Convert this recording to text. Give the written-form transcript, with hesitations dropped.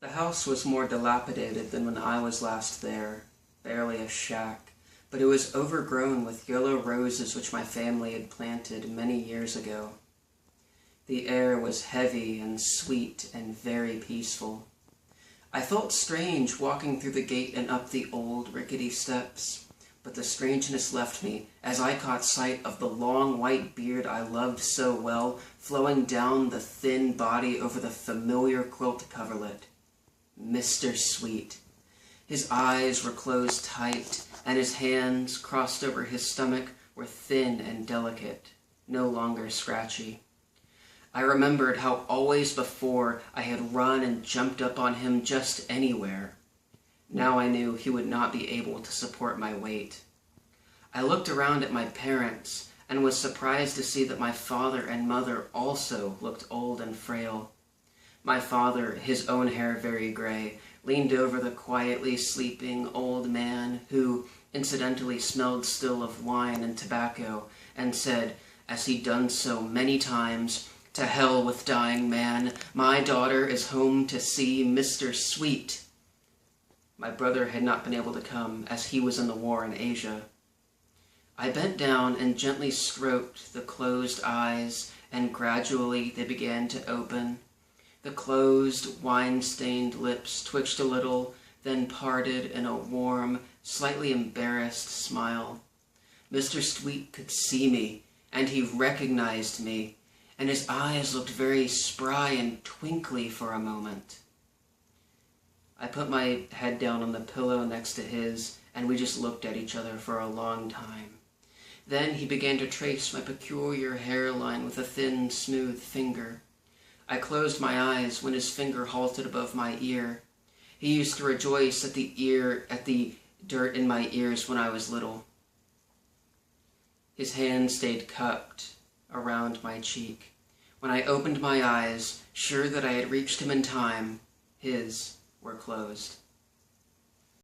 The house was more dilapidated than when I was last there, barely a shack, but it was overgrown with yellow roses which my family had planted many years ago. The air was heavy and sweet and very peaceful. I felt strange walking through the gate and up the old rickety steps, but the strangeness left me as I caught sight of the long white beard I loved so well flowing down the thin body over the familiar quilt coverlet. Mr. Sweet. His eyes were closed tight, and his hands, crossed over his stomach, were thin and delicate, no longer scratchy. I remembered how always before I had run and jumped up on him just anywhere. Now I knew he would not be able to support my weight. I looked around at my parents and was surprised to see that my father and mother also looked old and frail. My father, his own hair very gray, leaned over the quietly sleeping old man who, incidentally, smelled still of wine and tobacco, and said, as he'd done so many times, "To hell with dying man, my daughter is home to see Mr. Sweet." My brother had not been able to come, as he was in the war in Asia. I bent down and gently stroked the closed eyes, and gradually they began to open. The closed, wine-stained lips twitched a little, then parted in a warm, slightly embarrassed smile. Mr. Sweet could see me, and he recognized me, and his eyes looked very spry and twinkly for a moment. I put my head down on the pillow next to his, and we just looked at each other for a long time. Then he began to trace my peculiar hairline with a thin, smooth finger. I closed my eyes when his finger halted above my ear. He used to rejoice at the dirt in my ears when I was little. His hand stayed cupped around my cheek. When I opened my eyes, sure that I had reached him in time, his were closed.